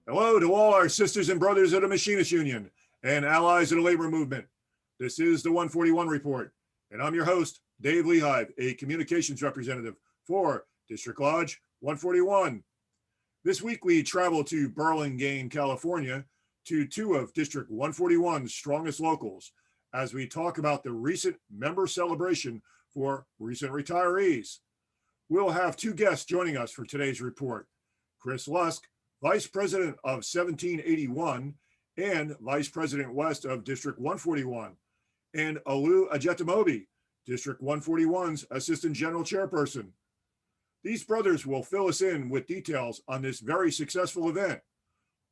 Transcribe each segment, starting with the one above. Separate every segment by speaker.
Speaker 1: Hello to all our sisters and brothers of the Machinists Union and allies of the labor movement. This is the 141 Report, and I'm your host, Dave Lehive, a communications representative for District Lodge 141. This week we travel to Burlingame, California, to two of District 141's strongest locals as we talk about the recent member celebration for recent retirees. We'll have two guests joining us for today's report. Chris Lusk, Vice President of 1781 and Vice President West of District 141, and Olu Ajetomobi, District 141's Assistant General Chairperson. These brothers will fill us in with details on this very successful event.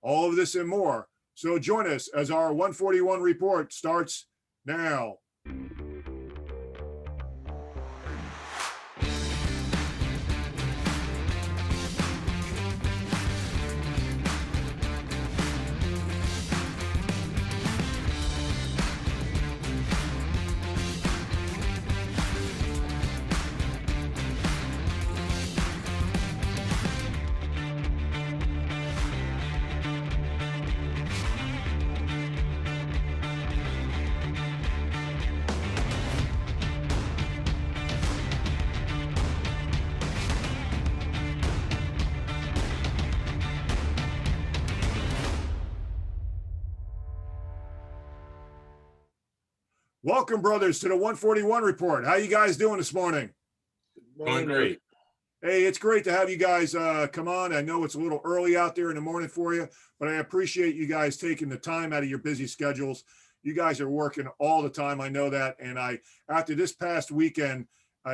Speaker 1: All of this and more. So join us as our 141 report starts now. Welcome, brothers, to the 141 report. How you guys doing this morning?
Speaker 2: Doing great.
Speaker 1: Hey, it's great to have you guys come on. I know it's a little early out there in the morning for you, but I appreciate you guys taking the time out of your busy schedules. You guys are working all the time. I know that. And after this past weekend,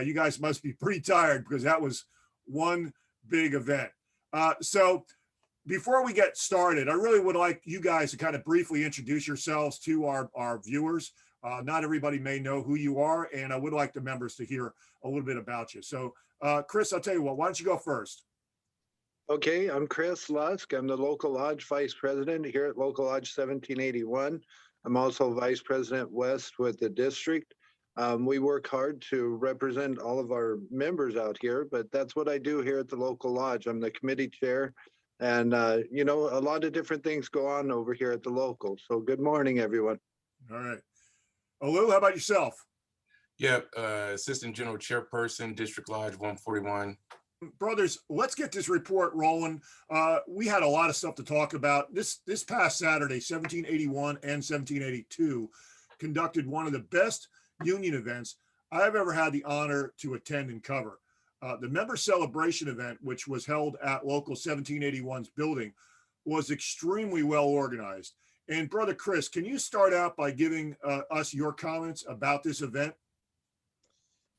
Speaker 1: you guys must be pretty tired because that was one big event. So before we get started, I really would like you guys to kind of briefly introduce yourselves to our viewers. Not everybody may know who you are, and I would like the members to hear a little bit about you. So, Chris, I'll tell you what, why don't you go first?
Speaker 3: Okay, I'm Chris Lusk. I'm the local lodge vice president here at Local Lodge 1781. I'm also vice president west with the district. We work hard to represent all of our members out here, but that's what I do here at the local lodge. I'm the committee chair, and a lot of different things go on over here at the local. So good morning, everyone.
Speaker 1: All right. Olu, how about yourself?
Speaker 2: Yep, Assistant General Chairperson, District Lodge 141.
Speaker 1: Brothers, let's get this report rolling. We had a lot of stuff to talk about. This past Saturday, 1781 and 1782 conducted one of the best union events I've ever had the honor to attend and cover. The member celebration event, which was held at Local 1781's building, was extremely well organized. And Brother Chris, can you start out by giving us your comments about this event?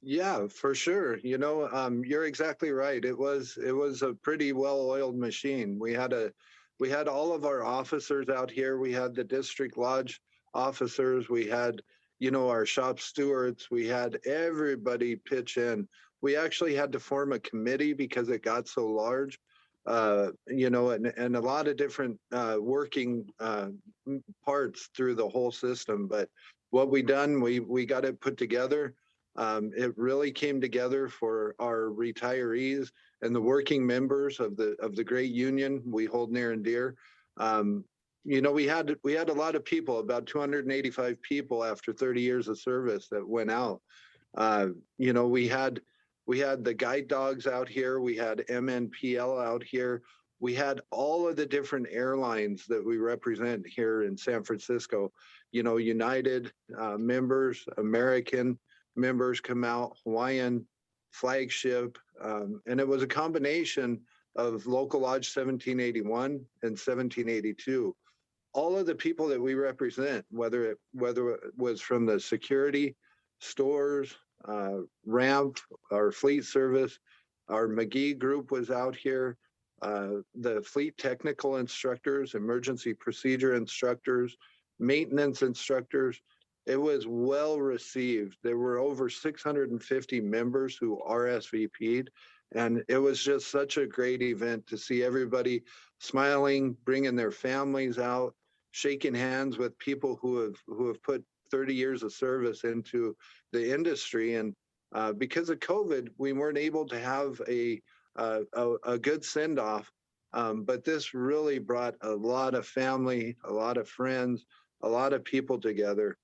Speaker 3: Yeah, for sure. You're exactly right. It was a pretty well-oiled machine. We had all of our officers out here. We had the district lodge officers. We had, our shop stewards. We had everybody pitch in. We actually had to form a committee because it got so large. And a lot of different working parts through the whole system. But what we done, we got it put together. It really came together for our retirees and the working members of the great union we hold near and dear. We had a lot of people, about 285 people after 30 years of service that went out. We had the guide dogs out here. We had MNPL out here. We had all of the different airlines that we represent here in San Francisco. United members, American members come out, Hawaiian, Flagship, and it was a combination of Local Lodge 1781 and 1782. All of the people that we represent, whether it was from the security, stores, ramp, our fleet service, our McGee group was out here, the fleet technical instructors, emergency procedure instructors, maintenance instructors. It was well received. There were over 650 members who RSVP'd, and it was just such a great event to see everybody smiling, bringing their families out, shaking hands with people who have put 30 years of service into the industry. And because of COVID, we weren't able to have a good send-off But this really brought a lot of family, a lot of friends, a lot of people together.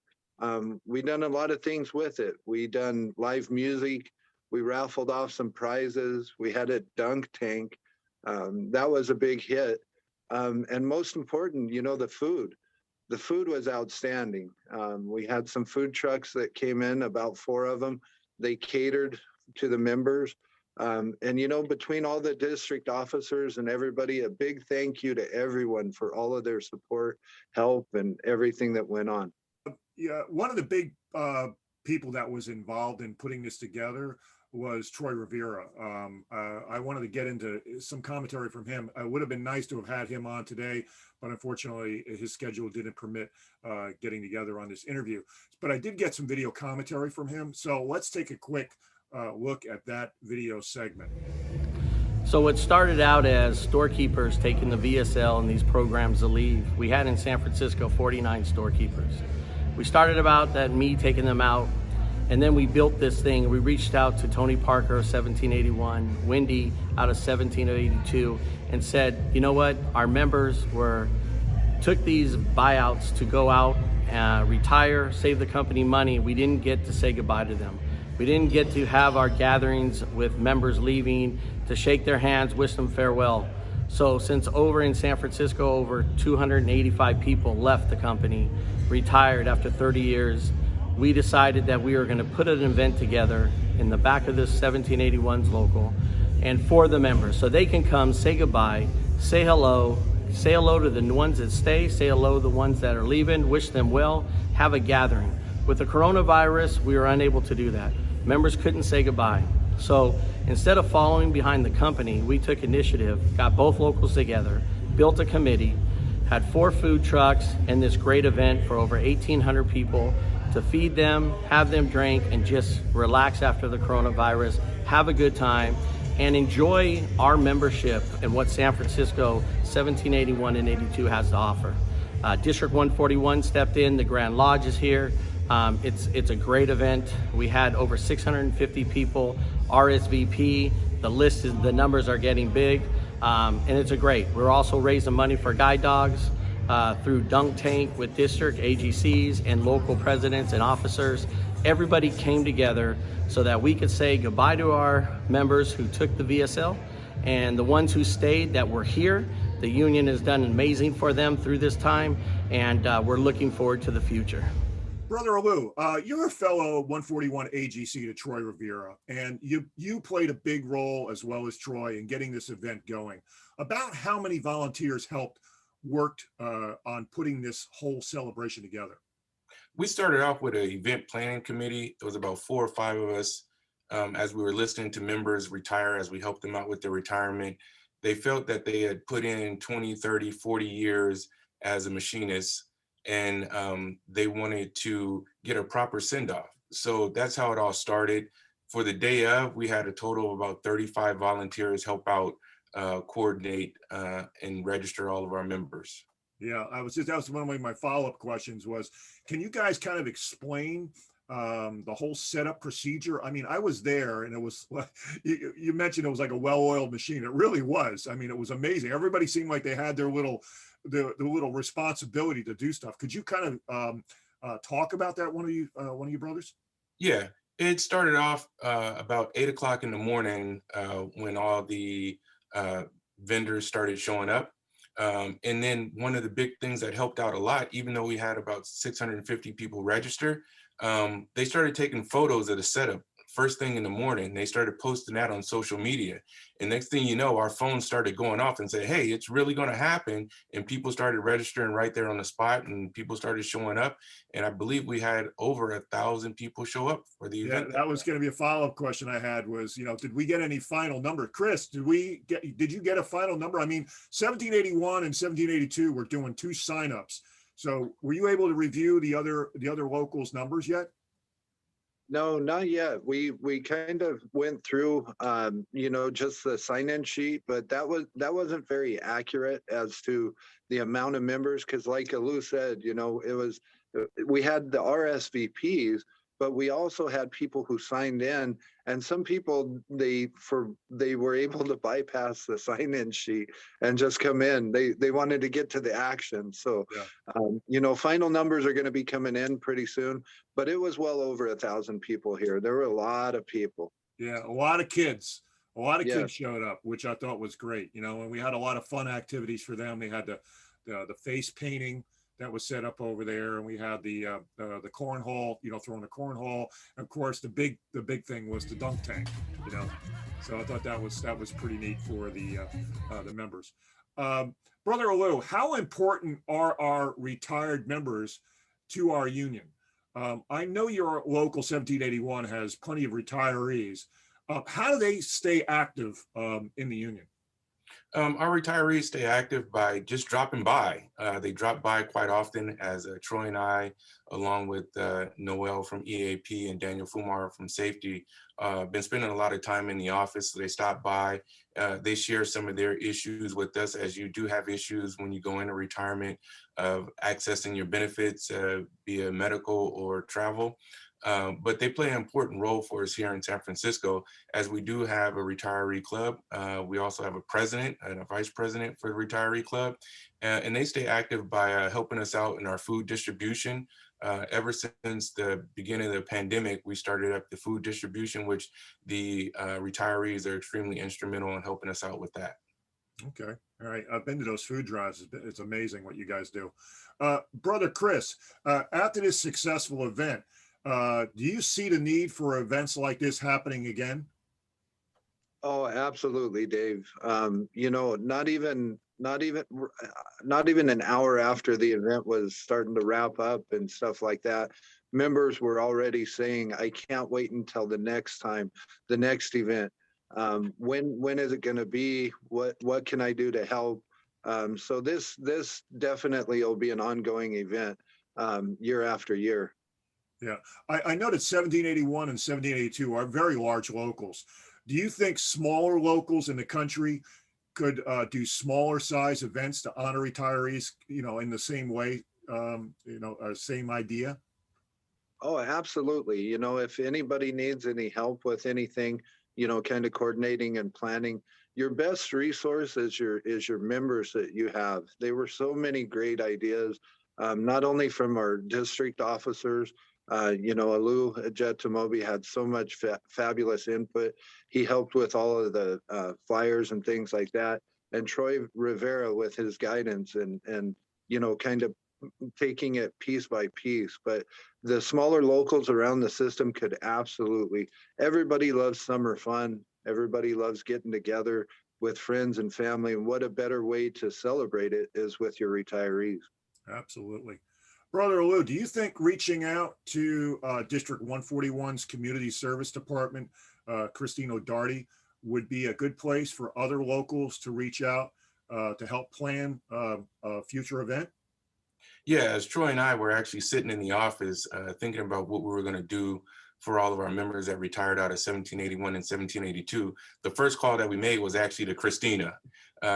Speaker 3: We done a lot of things with it. We done live music. We raffled off some prizes. We had a dunk tank. That was a big hit. And most important, the food. The food was outstanding. We had some food trucks that came in, about 4 of them. They catered to the members. And between all the district officers and everybody, a big thank you to everyone for all of their support, help, and everything that went on.
Speaker 1: Yeah, one of the big people that was involved in putting this together was Troy Rivera. I wanted to get into some commentary from him. It would have been nice to have had him on today, but unfortunately his schedule didn't permit getting together on this interview. But I did get some video commentary from him. So let's take a quick look at that video segment.
Speaker 4: So what started out as Storekeepers taking the VSL and these programs to leave, we had in San Francisco 49 Storekeepers. We started about that, me taking them out, and then we built this thing. We reached out to Tony Parker of 1781, Wendy out of 1782, and said, you know what, our members took these buyouts to go out, retire, save the company money. We didn't get to say goodbye to them. We didn't get to have our gatherings with members leaving, to shake their hands, wish them farewell. So since over in San Francisco, over 285 people left the company, retired after 30 years, we decided that we were gonna put an event together in the back of this 1781's local and for the members, so they can come, say goodbye, say hello to the ones that stay, say hello to the ones that are leaving, wish them well, have a gathering. With the coronavirus, we were unable to do that. Members couldn't say goodbye. So instead of following behind the company, we took initiative, got both locals together, built a committee, had 4 food trucks and this great event for over 1,800 people to feed them, have them drink, and just relax after the coronavirus, have a good time, and enjoy our membership and what San Francisco 1781 and 82 has to offer. District 141 stepped in, the Grand Lodge is here. It's a great event. We had over 650 people RSVP. The numbers are getting big, and it's a great. We're also raising money for guide dogs through Dunk Tank with district AGCs and local presidents and officers. Everybody came together so that we could say goodbye to our members who took the VSL, and the ones who stayed that were here. The union has done amazing for them through this time, and we're looking forward to the future.
Speaker 1: Brother Olu, you're a fellow 141 AGC to Troy Rivera, and you played a big role, as well as Troy, in getting this event going. About how many volunteers worked on putting this whole celebration together?
Speaker 2: We started off with an event planning committee. It was about 4 or 5 of us. As we were listening to members retire, as we helped them out with their retirement, they felt that they had put in 20, 30, 40 years as a machinist, and they wanted to get a proper send-off. So that's how it all started. For the day of, we had a total of about 35 volunteers help out, coordinate, and register all of our members.
Speaker 1: Yeah, that was one of my follow-up questions was, can you guys kind of explain the whole setup procedure? I mean, I was there, and it was, you mentioned it was like a well-oiled machine. It really was. I mean, it was amazing. Everybody seemed like they had their little responsibility to do stuff. Could you kind of talk about that, one of you brothers?
Speaker 2: Yeah, it started off about 8 o'clock in the morning when all the vendors started showing up. And then one of the big things that helped out a lot, even though we had about 650 people register, they started taking photos of the setup first thing in the morning. They started posting that on social media. And next thing you know, our phones started going off and said, hey, it's really going to happen. And people started registering right there on the spot, and people started showing up. And I believe we had over 1,000 people show up for the event.
Speaker 1: Yeah, that was going to be a follow-up question I had was, did we get any final number? Chris, did you get a final number? I mean, 1781 and 1782 were doing 2 signups. So were you able to review the other locals' numbers yet?
Speaker 3: No, not yet. We kind of went through, just the sign-in sheet, but that wasn't very accurate as to the amount of members. Because, like Olu said, we had the RSVPs, but we also had people who signed in, and some people they were able to bypass the sign-in sheet and just come in. They wanted to get to the action. So,
Speaker 1: Yeah.
Speaker 3: final numbers are going to be coming in pretty soon, but it was well over 1,000 people here. There were a lot of people.
Speaker 1: Yeah, a lot of kids. A lot of
Speaker 3: Yeah.
Speaker 1: kids showed up, which I thought was great. And we had a lot of fun activities for them. They had the face painting that was set up over there, and we had the cornhole, throwing the cornhole. Of course, the big thing was the dunk tank. So I thought that was pretty neat for the members. Brother Olu, how important are our retired members to our union? I know your local 1781 has plenty of retirees. How do they stay active in the union?
Speaker 2: Our retirees stay active by just dropping by. They drop by quite often, as Troy and I, along with Noel from EAP and Daniel Fumar from Safety, been spending a lot of time in the office. So they stop by. They share some of their issues with us, as you do have issues when you go into retirement of accessing your benefits via medical or travel. But they play an important role for us here in San Francisco, as we do have a retiree club. We also have a president and a vice president for the retiree club, and they stay active by helping us out in our food distribution. Ever since the beginning of the pandemic, we started up the food distribution, which the retirees are extremely instrumental in helping us out with that.
Speaker 1: Okay. All right. I've been to those food drives. It's amazing what you guys do. Brother Chris, after this successful event, do you see the need for events like this happening again?
Speaker 3: Oh, absolutely, Dave. Not even an hour after the event was starting to wrap up and stuff like that, members were already saying, "I can't wait until the next time, the next event. When is it going to be? What can I do to help?" So this definitely will be an ongoing event year after year.
Speaker 1: Yeah, I know that 1781 and 1782 are very large locals. Do you think smaller locals in the country could do smaller size events to honor retirees, in the same way, same idea?
Speaker 3: Oh, absolutely. If anybody needs any help with anything, kind of coordinating and planning, your best resource is your members that you have. There were so many great ideas, not only from our district officers. Olu Ajetomobi had so much fabulous input. He helped with all of the flyers and things like that. And Troy Rivera with his guidance and kind of taking it piece by piece. But the smaller locals around the system could absolutely, everybody loves summer fun. Everybody loves getting together with friends and family. And what a better way to celebrate it is with your retirees.
Speaker 1: Absolutely. Brother Lou, do you think reaching out to District 141's Community Service Department, Christine O'Darty, would be a good place for other locals to reach out to help plan a future event?
Speaker 2: Yeah, as Troy and I were actually sitting in the office thinking about what we were going to do for all of our members that retired out of 1781 and 1782, the first call that we made was actually to Christina.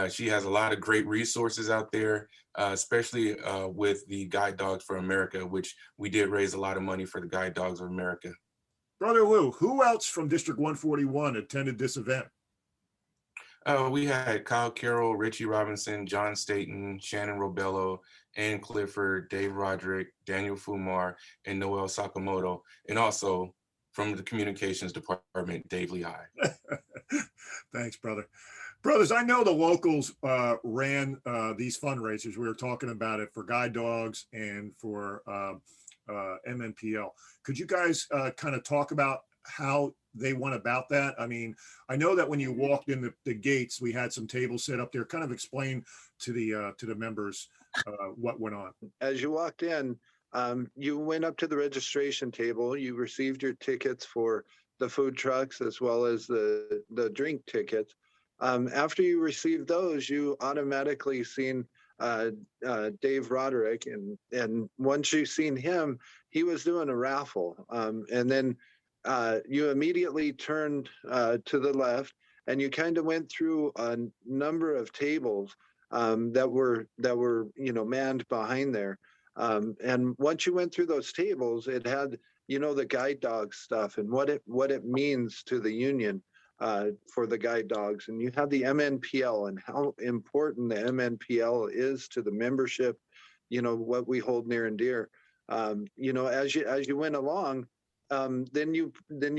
Speaker 2: She has a lot of great resources out there, especially with the Guide Dogs for America, which we did raise a lot of money for the Guide Dogs of America.
Speaker 1: Brother Lou, who else from District 141 attended this event?
Speaker 2: We had Kyle Carroll, Richie Robinson, John Staten, Shannon Robello, Ann Clifford, Dave Roderick, Daniel Fumar, and Noel Sakamoto, and also from the communications department, Dave Lehive.
Speaker 1: Thanks, brother. Brothers, I know the locals ran these fundraisers. We were talking about it for Guide Dogs and for MNPL. Could you guys kind of talk about how they went about that? I mean, I know that when you walked in the gates, we had some tables set up there. Kind of explain to the members what went on.
Speaker 3: As you walked in, you went up to the registration table. You received your tickets for the food trucks as well as the drink tickets. After you received those, you automatically seen Dave Roderick, and once you seen him, he was doing a raffle, and then you immediately turned to the left, and you kind of went through a number of tables that were manned behind there. And once you went through those tables, it had the guide dog stuff and what it means to the union for the guide dogs. And you have the MNPL and how important the MNPL is to the membership, what we hold near and dear. As you went along, then you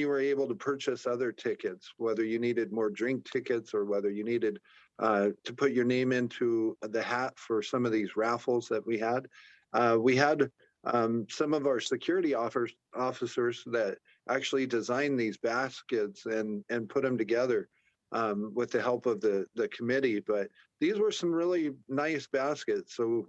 Speaker 3: were able to purchase other tickets, whether you needed more drink tickets or whether you needed to put your name into the hat for some of these raffles that we had. We had some of our security officers that actually designed these baskets and put them together with the help of the committee. But these were some really nice baskets. So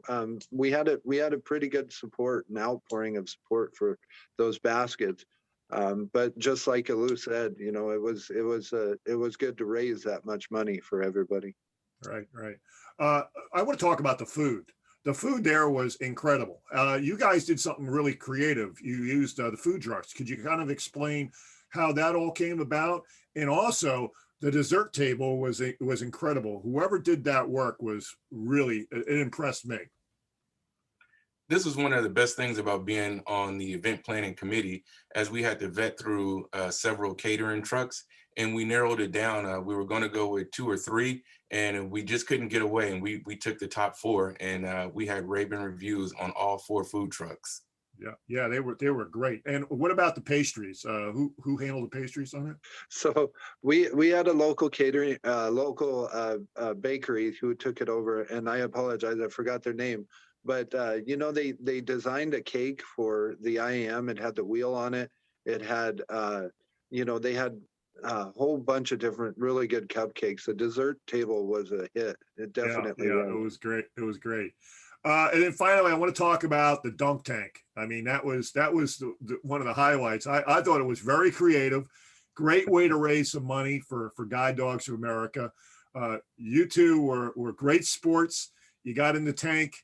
Speaker 3: we had a pretty good support and outpouring of support for those baskets. But just like Olu said, it was good to raise that much money for everybody.
Speaker 1: Right. I want to talk about the food. The food there was incredible. You guys did something really creative. You used the food trucks. Could you kind of explain how that all came about? And also, the dessert table was incredible. Whoever did that work was really, it impressed me.
Speaker 2: This was one of the best things about being on the event planning committee, as we had to vet through several catering trucks, and we narrowed it down. We were going to go with 2 or 3, and we just couldn't get away. And we took the top 4, and we had raving reviews on all 4 food trucks.
Speaker 1: Yeah, they were great. And what about the pastries? Who handled the pastries on it?
Speaker 3: So we had a local catering, bakery who took it over, and I apologize, I forgot their name. But they designed a cake for the IAM. It had the wheel on it. It had they had a whole bunch of different really good cupcakes. The dessert table was a hit. It definitely was.
Speaker 1: It was great. It was great. And then finally, I want to talk about the dunk tank. I mean, that was one of the highlights. I thought it was very creative, great way to raise some money for Guide Dogs of America. You two were great sports. You got in the tank,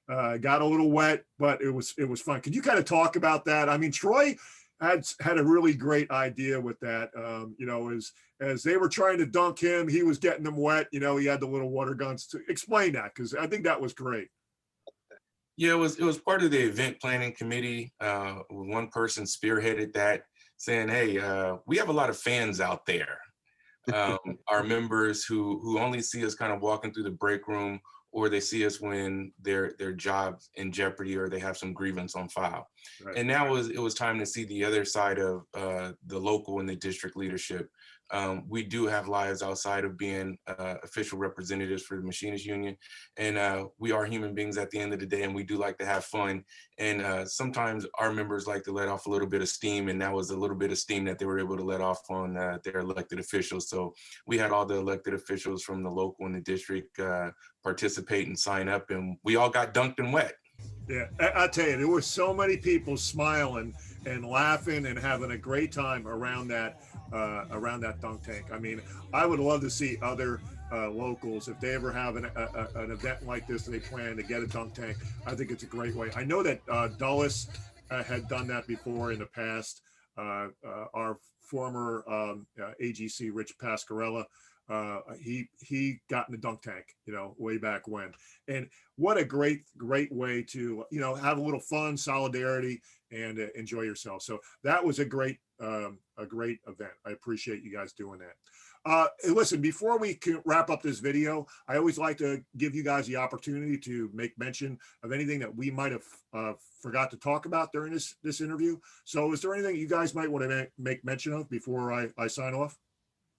Speaker 1: got a little wet, but it was fun. Could you kind of talk about that? I mean, Troy had a really great idea with that. As they were trying to dunk him, he was getting them wet. He had the little water guns. To explain that, because I think that was great.
Speaker 2: Yeah, it was part of the event planning committee. One person spearheaded that, saying, "Hey, we have a lot of fans out there, our members who only see us kind of walking through the break room, or they see us when their job's in jeopardy or they have some grievance on file." Right. And now it was time to see the other side of the local and the district leadership. We do have lives outside of being official representatives for the Machinists Union, and we are human beings at the end of the day, and we do like to have fun. And sometimes our members like to let off a little bit of steam, and that was a little bit of steam that they were able to let off on their elected officials. So we had all the elected officials from the local and the district participate and sign up, and we all got dunked and wet.
Speaker 1: Yeah, I tell you, there were so many people smiling and laughing and having a great time around that dunk tank. I mean, I would love to see other locals, if they ever have an event like this, they plan to get a dunk tank. I think it's a great way. I know that Dulles had done that before in the past. Our former AGC Rich Pasquerella, he got in the dunk tank, way back when. And what a great way to, have a little fun, solidarity, and enjoy yourself. So that was a great event. I appreciate you guys doing that. Listen, before we can wrap up this video, I always like to give you guys the opportunity to make mention of anything that we might have forgot to talk about during this interview. So is there anything you guys might want to make mention of before I sign off?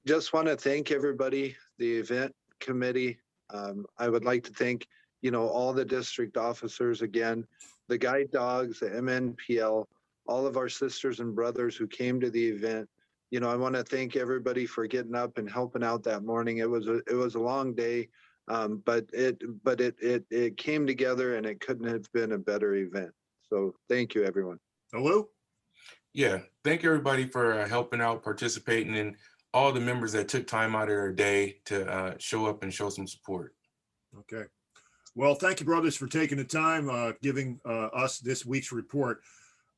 Speaker 3: Just want to thank everybody, the event committee. I would like to thank, all the district officers again, the guide dogs, the MNPL, all of our sisters and brothers who came to the event. I want to thank everybody for getting up and helping out that morning. It was a long day, but it came together, and it couldn't have been a better event. So thank you, everyone.
Speaker 1: Olu?
Speaker 2: Yeah, thank everybody for helping out, participating, and all the members that took time out of their day to show up and show some support.
Speaker 1: Okay. Well, thank you, brothers, for taking the time, giving us this week's report.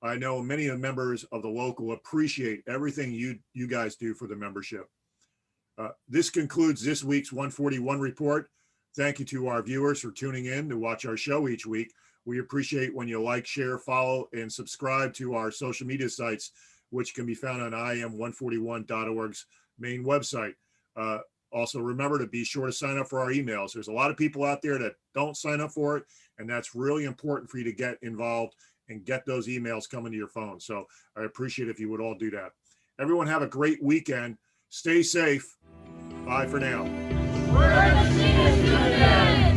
Speaker 1: I know many of the members of the local appreciate everything you guys do for the membership. This concludes this week's 141 report. Thank you to our viewers for tuning in to watch our show each week. We appreciate when you like, share, follow, and subscribe to our social media sites, which can be found on im141.org's main website. Also, remember to be sure to sign up for our emails. There's a lot of people out there that don't sign up for it, and that's really important for you to get involved and get those emails coming to your phone. So I appreciate if you would all do that. Everyone have a great weekend. Stay safe. Bye for now.
Speaker 5: We're Machinists Union!